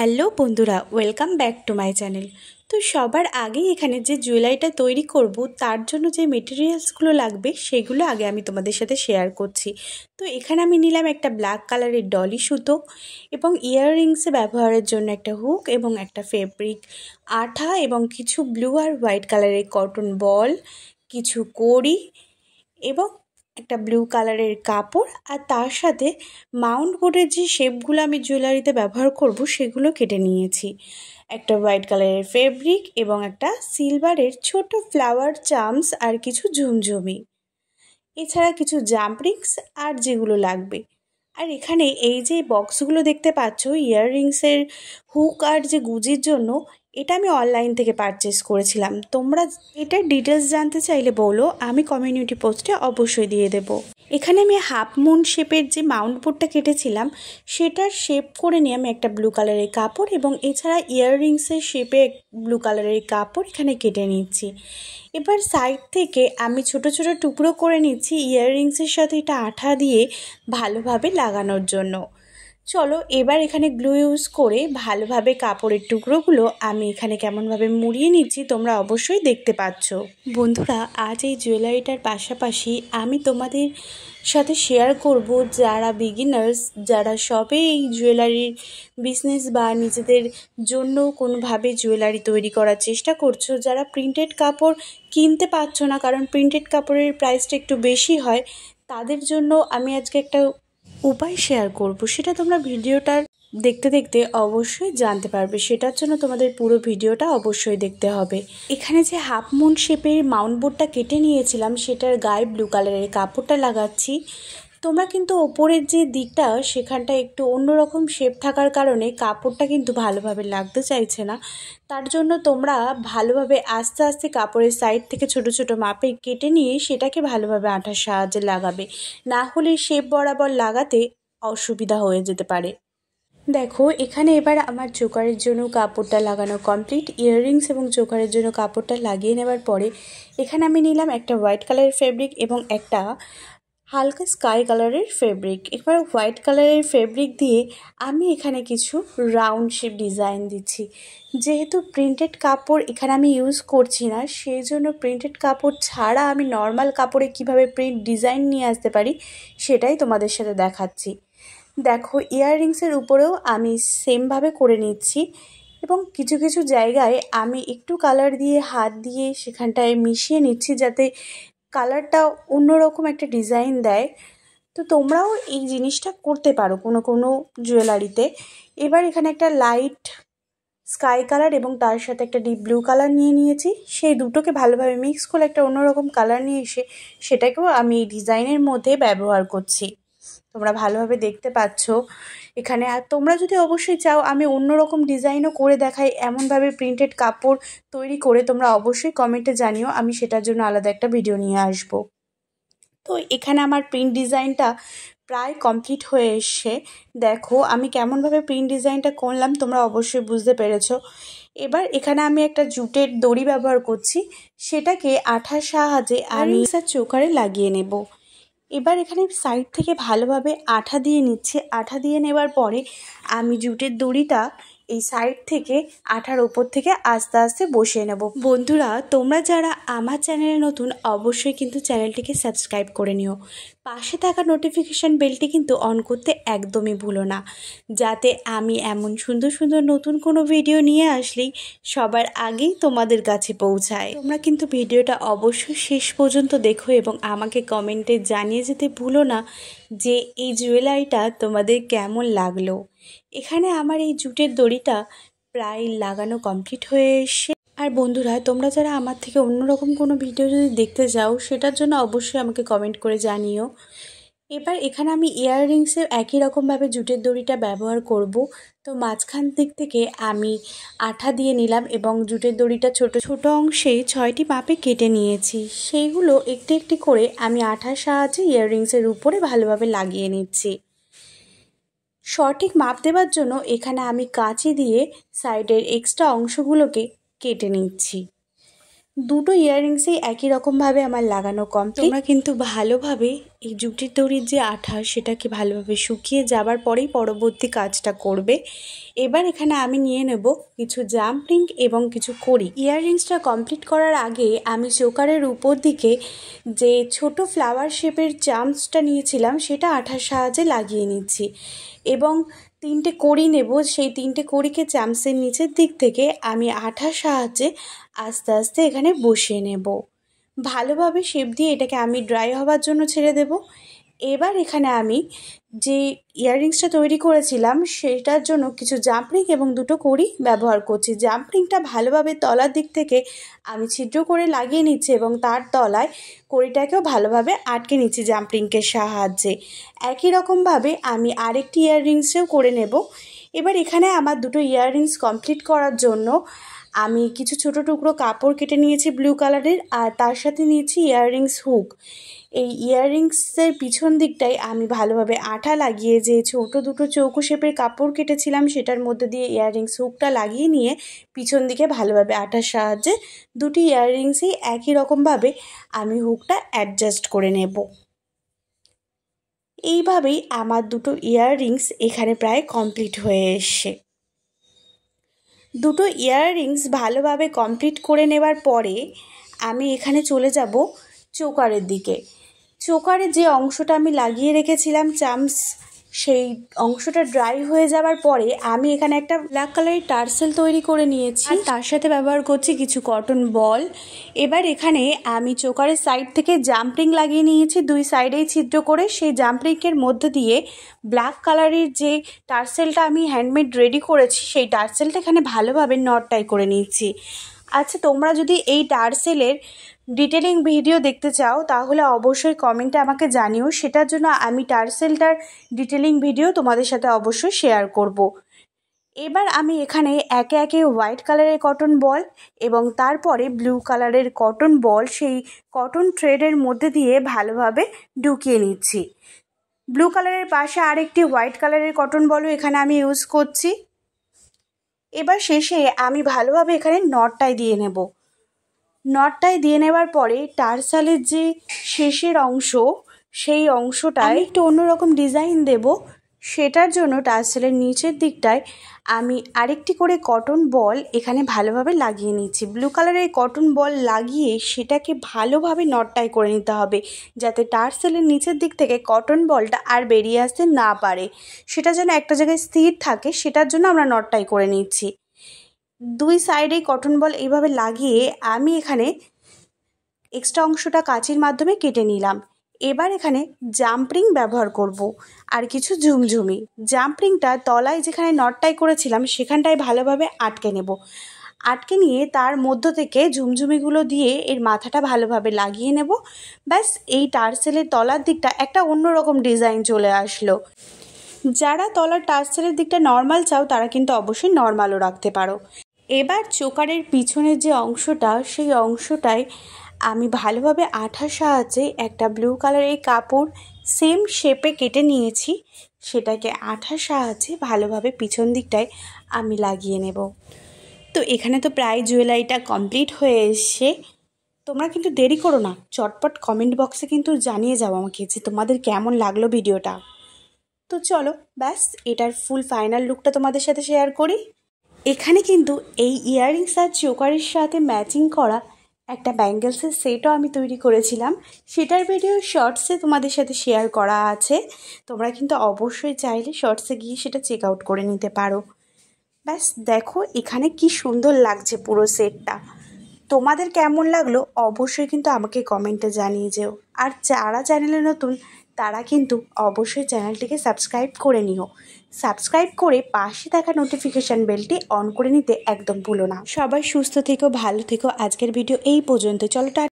Hello বন্ধুরা, welcome back to my channel. তো সবার আগে এখানে যে জুয়েলারিটা তৈরি করব তার জন্য যে মেটেরিয়ালসগুলো লাগবে সেগুলো আগে আমি তোমাদের সাথে শেয়ার করছি। তো এখানে আমি নিলাম একটা ব্ল্যাক কালারের ডলি সুতো এবং ইয়াররিংসে ব্যবহারের জন্য একটা হুক এবং একটা ফেব্রিক আঠা এবং কিছু ব্লু আর হোয়াইট কালারের কটন বল, কিছু কড়ি এবং একটা ব্লু কালারের কাপড়, আর তার সাথে মাউন্ট বোর্ডের যে শেপগুলো আমি জুয়েলারিতে ব্যবহার করব সেগুলো কেটে নিয়েছি। একটা হোয়াইট কালারের ফেব্রিক এবং একটা সিলভারের ছোট ফ্লাওয়ার চার্মস আর কিছু ঝুমঝুমি, এছাড়া কিছু জাম্প রিংস আর যেগুলো লাগবে। আর এখানে এই যে বক্সগুলো দেখতে পাচ্ছ ইয়াররিংসের হুক আর যে গুজির জন্য, এটা আমি অনলাইন থেকে পারচেস করেছিলাম। তোমরা এটার ডিটেলস জানতে চাইলে বলো, আমি কমিউনিটি পোস্টে অবশ্যই দিয়ে দেব। এখানে আমি হাফ মুন শেপের যে মাউন্ট বোর্ডটা কেটেছিলাম সেটার শেপ করে নিয়ে আমি একটা ব্লু কালারের কাপড় এবং এছাড়া ইয়াররিংসের শেপে ব্লু কালারের কাপড় এখানে কেটে নিচ্ছি। এবার সাইড থেকে আমি ছোট ছোট টুকরো করে নিচ্ছি ইয়াররিংসের সাথে এটা আঠা দিয়ে ভালোভাবে লাগানোর জন্য। চলো এবার এখানে গ্লু ইউজ করে ভালোভাবে কাপড়ের টুকরোগুলো আমি এখানে কেমনভাবে মুড়িয়ে নিচ্ছি তোমরা অবশ্যই দেখতে পাচ্ছ। বন্ধুরা, আজ এই জুয়েলারিটার পাশাপাশি আমি তোমাদের সাথে শেয়ার করব যারা বিগিনার্স, যারা সবে এই জুয়েলারির বিজনেস বা নিজেদের জন্য কোনোভাবে জুয়েলারি তৈরি করার চেষ্টা করছো, যারা প্রিন্টেড কাপড় কিনতে পারছো না কারণ প্রিন্টেড কাপড়ের প্রাইসটা একটু বেশি হয়, তাদের জন্য আমি আজকে একটা উপায় শেয়ার করব। সেটা তোমরা ভিডিওটার দেখতে দেখতে অবশ্যই জানতে পারবে, সেটার জন্য তোমাদের পুরো ভিডিওটা অবশ্যই দেখতে হবে। এখানে যে হাফ মুন শেপের মাউন্ট বোর্ডটা কেটে নিয়েছিলাম সেটার গায়ে ব্লু কালারের কাপড়টা লাগাচ্ছি। তোমরা কিন্তু ওপরের যে দিকটা সেখানটা একটু অন্যরকম শেপ থাকার কারণে কাপড়টা কিন্তু ভালোভাবে লাগতে চাইছে না। তার জন্য তোমরা ভালোভাবে আস্তে আস্তে কাপড়ের সাইড থেকে ছোট ছোট মাপে কেটে নিয়ে সেটাকে ভালোভাবে আঠার সাহায্যে লাগাবে, না হলে শেপ বরাবর লাগাতে অসুবিধা হয়ে যেতে পারে। দেখো এখানে এবার আমার চোকারের জন্য কাপড়টা লাগানো কমপ্লিট। ইয়াররিংস এবং চোকারের জন্য কাপড়টা লাগিয়ে নেবার পরে এখানে আমি নিলাম একটা হোয়াইট কালারের ফেব্রিক এবং একটা হালকা স্কাই কালারের ফেব্রিক। এবার হোয়াইট কালারের ফেব্রিক দিয়ে আমি এখানে কিছু রাউন্ড শেপ ডিজাইন দিচ্ছি। যেহেতু প্রিন্টেড কাপড় এখানে আমি ইউজ করছি না, সেই জন্য প্রিন্টেড কাপড় ছাড়া আমি নর্মাল কাপড়ে কিভাবে প্রিন্ট ডিজাইন নিয়ে আসতে পারি সেটাই তোমাদের সাথে দেখাচ্ছি। দেখো ইয়াররিংসের উপরেও আমি সেমভাবে করে নিচ্ছি এবং কিছু কিছু জায়গায় আমি একটু কালার দিয়ে হাত দিয়ে সেখানটায় মিশিয়ে নিচ্ছি যাতে কালারটা অন্যরকম একটা ডিজাইন দেয়। তো তোমরাও এই জিনিসটা করতে পারো কোনো কোনো জুয়েলারিতে। এবার এখানে একটা লাইট স্কাই কালার এবং তার সাথে একটা ডিপ ব্লু কালার নিয়ে নিয়েছি, সেই দুটোকে ভালোভাবে মিক্স করে একটা অন্যরকম কালার নিয়ে এসে সেটাকেও আমি এই ডিজাইনের মধ্যে ব্যবহার করছি। তোমরা ভালোভাবে দেখতে পাচ্ছ এখানে। আর তোমরা যদি অবশ্যই চাও আমি অন্যরকম ডিজাইনও করে দেখাই এমনভাবে প্রিন্টেড কাপড় তৈরি করে, তোমরা অবশ্যই কমেন্টে জানিও, আমি সেটার জন্য আলাদা একটা ভিডিও নিয়ে আসব। তো এখানে আমার প্রিন্ট ডিজাইনটা প্রায় কমপ্লিট হয়ে এসছে। দেখো আমি কেমনভাবে প্রিন্ট ডিজাইনটা করলাম তোমরা অবশ্যই বুঝতে পেরেছো। এবার এখানে আমি একটা জুটের দড়ি ব্যবহার করছি, সেটাকে আঠার সাহায্যে আমি চোকারে লাগিয়ে নেব। এবার এখানে সাইড থেকে ভালোভাবে আঠা দিয়ে নিচ্ছি। আঠা দিয়ে নেবার পরে আমি জুটের দড়িটা এই সাইড থেকে আঠার ওপর থেকে আস্তে আস্তে বসিয়ে নেব। বন্ধুরা, তোমরা যারা আমার চ্যানেলে নতুন অবশ্যই কিন্তু চ্যানেলটিকে সাবস্ক্রাইব করে নিও। পাশে থাকা নোটিফিকেশান বেলটি কিন্তু অন করতে একদমই ভুলো না, যাতে আমি এমন সুন্দর সুন্দর নতুন কোনো ভিডিও নিয়ে আসলেই সবার আগেই তোমাদের কাছে পৌঁছায়। তোমরা কিন্তু ভিডিওটা অবশ্যই শেষ পর্যন্ত দেখো এবং আমাকে কমেন্টে জানিয়ে যেতে ভুলো না যে এই জুয়েলারিটা তোমাদের কেমন লাগলো। এখানে আমার এই জুটের দড়িটা প্রায় লাগানো কমপ্লিট হয়ে এসে। আর বন্ধুরা, তোমরা যারা আমার থেকে অন্যরকম কোনো ভিডিও যদি দেখতে যাও সেটার জন্য অবশ্যই আমাকে কমেন্ট করে জানিও। এবার এখানে আমি ইয়াররিংসে একই রকমভাবে জুটের দড়িটা ব্যবহার করব। তো মাঝখান দিক থেকে আমি আঠা দিয়ে নিলাম এবং জুটের দড়িটা ছোট ছোট অংশে 6টি মাপে কেটে নিয়েছি। সেইগুলো একটি একটি করে আমি আঠার সাহায্যে ইয়াররিংসের উপরে ভালোভাবে লাগিয়ে নিচ্ছি। সঠিক মাপ দেওয়ার জন্য এখানে আমি কাঁচি দিয়ে সাইডের এক্সট্রা অংশগুলোকে কেটে নিচ্ছি। দুটো ইয়াররিংসেই একই রকমভাবে আমার লাগানো কমপ্লিট। তোমরা কিন্তু ভালোভাবে এই জুটির দড়ির যে আঠা সেটাকে ভালোভাবে শুকিয়ে যাবার পরেই পরবর্তী কাজটা করবে। এবার এখানে আমি নিয়ে নেব কিছু জাম্প রিং এবং কিছু কড়ি। ইয়াররিংসটা কমপ্লিট করার আগে আমি চোকারের উপর দিকে যে ছোট ফ্লাওয়ার শেপের চামচটা নিয়েছিলাম সেটা আঠার সাহায্যে লাগিয়ে নিচ্ছি এবং 3টে কড়ি নেব। সেই 3টে কড়িকে চামচের নিচের দিক থেকে আমি আঠার সাহায্যে আস্তে আস্তে এখানে বসিয়ে নেব। ভালোভাবে শেপ দিয়ে এটাকে আমি ড্রাই হওয়ার জন্য ছেড়ে দেব। এবার এখানে আমি যে ইয়াররিংসটা তৈরি করেছিলাম সেটার জন্য কিছু জাম্প রিং এবং দুটো কড়ি ব্যবহার করছি। জাম্প রিংটা ভালোভাবে তলার দিক থেকে আমি ছিদ্র করে লাগিয়ে নিচ্ছি এবং তার তলায় কড়িটাকেও ভালোভাবে আটকে নিচ্ছি জাম্প রিংয়ের সাহায্যে। একই রকমভাবে আমি আরেকটি ইয়াররিংসেও করে নেব। এবার এখানে আমার দুটো ইয়াররিংস কমপ্লিট করার জন্য আমি কিছু ছোট টুকরো কাপড় কেটে নিয়েছি ব্লু কালারের, আর তার সাথে নিয়েছি ইয়াররিংস হুক। এই ইয়াররিংসের পিছন দিকটায় আমি ভালোভাবে আঠা লাগিয়ে যে ছোটো দুটো চৌকো শেপের কাপড় কেটেছিলাম সেটার মধ্যে দিয়ে ইয়াররিংস হুকটা লাগিয়ে নিয়ে পিছন দিকে ভালোভাবে আঠার সাহায্যে দুটি ইয়াররিংসেই একই রকমভাবে আমি হুকটা অ্যাডজাস্ট করে নেব। এইভাবেই আমার দুটো ইয়াররিংস এখানে প্রায় কমপ্লিট হয়ে এসছে। দুটো ইয়াররিংস ভালোভাবে কমপ্লিট করে নেবার পরে আমি এখানে চলে যাব চোকারের দিকে। চোকারে যে অংশটা আমি লাগিয়ে রেখেছিলাম চামচ, সেই অংশটা ড্রাই হয়ে যাবার পরে আমি এখানে একটা ব্ল্যাক কালারের টার্সেল তৈরি করে নিয়েছি, আর তার সাথে ব্যবহার করছি কিছু কটন বল। এবার এখানে আমি চোকারের সাইড থেকে জাম্প রিং লাগিয়ে নিয়েছি, দুই সাইডেই ছিদ্র করে। সেই জাম্প রিংয়ের মধ্যে দিয়ে ব্ল্যাক কালারের যে টার্সেলটা আমি হ্যান্ডমেড রেডি করেছি সেই টার্সেলটা এখানে ভালোভাবে নট টাই করে নিচ্ছি। আচ্ছা, তোমরা যদি এই টার্সেলের ডিটেলিং ভিডিও দেখতে চাও তাহলে অবশ্যই কমেন্টে আমাকে জানিও, সেটার জন্য আমি টার্সেলটার ডিটেলিং ভিডিও তোমাদের সাথে অবশ্যই শেয়ার করব। এবার আমি এখানে একে একে হোয়াইট কালারের কটন বল এবং তারপরে ব্লু কালারের কটন বল সেই কটন থ্রেডের মধ্যে দিয়ে ভালোভাবে ঢুকিয়ে নিচ্ছি। ব্লু কালারের পাশে আরেকটি হোয়াইট কালারের কটন বলও এখানে আমি ইউজ করছি। এবার শেষে আমি ভালোভাবে এখানে নটটাই দিয়ে নেব। নটটাই দিয়ে নেবার পরে টার্সেলের যে শেষের অংশ সেই অংশটায় একটু অন্যরকম ডিজাইন দেব। সেটার জন্য টার্সেলের নিচের দিকটায় আমি আরেকটি করে কটন বল এখানে ভালোভাবে লাগিয়ে নিচ্ছি। ব্লু কালারের কটন বল লাগিয়ে সেটাকে ভালোভাবে নটটাই করে নিতে হবে যাতে টার্সেলের নিচের দিক থেকে কটন বলটা আর বেরিয়ে আসতে না পারে, সেটা যেন একটা জায়গায় স্থির থাকে, সেটার জন্য আমরা নটটাই করে নিচ্ছি। দুই সাইডে কটন বল এইভাবে লাগিয়ে আমি এখানে এক্সট্রা অংশটা কাঁচির মাধ্যমে কেটে নিলাম। এবার এখানে জাম্প রিং ব্যবহার করব আর কিছু ঝুমঝুমি। জাম্প রিংটা তলায় যেখানে নটটাই করেছিলাম সেখানটায় ভালোভাবে আটকে নেব। আটকে নিয়ে তার মধ্য থেকে ঝুমঝুমিগুলো দিয়ে এর মাথাটা ভালোভাবে লাগিয়ে নেব। ব্যাস, এই টার্সেলের তলার দিকটা একটা অন্যরকম ডিজাইন চলে আসলো। যারা তলার টার্সেলের দিকটা নর্মাল চাও তারা কিন্তু অবশ্যই নর্মালও রাখতে পারো। এবার চোকারের পিছনের যে অংশটা সেই অংশটায় আমি ভালোভাবে আঠার সাহায্যে একটা ব্লু কালারের কাপড় সেম শেপে কেটে নিয়েছি, সেটাকে আঠার সাহায্যে ভালোভাবে পিছন দিকটায় আমি লাগিয়ে নেব। তো এখানে তো প্রায় জুয়েলারিটা কমপ্লিট হয়ে এসছে। তোমরা কিন্তু দেরি করো না, চটপট কমেন্ট বক্সে কিন্তু জানিয়ে যাও আমাকে যে তোমাদের কেমন লাগলো ভিডিওটা। তো চলো, ব্যাস এটার ফুল ফাইনাল লুকটা তোমাদের সাথে শেয়ার করি। এখানে কিন্তু এই ইয়াররিংস আর চোকারের সাথে ম্যাচিং করা একটা ব্যাঙ্গেলসের সেটও আমি তৈরি করেছিলাম, সেটার ভিডিও শর্টসে তোমাদের সাথে শেয়ার করা আছে। তোমরা কিন্তু অবশ্যই চাইলে শর্টসে গিয়ে সেটা চেক আউট করে নিতে পারো। ব্যাস দেখো এখানে কি সুন্দর লাগছে পুরো সেটটা। তোমাদের কেমন লাগলো অবশ্যই কিন্তু আমাকে কমেন্টে জানিয়ে যেও। আর যারা চ্যানেলে নতুন তারা কিন্তু অবশ্যই চ্যানেলটিকে সাবস্ক্রাইব করে নিও। সাবস্ক্রাইব করে পাশে থাকা নোটিফিকেশান বেলটি অন করে নিতে একদম ভুলো না। সবাই সুস্থ থেকো, ভালো থেকো। আজকের ভিডিও এই পর্যন্ত। চলো।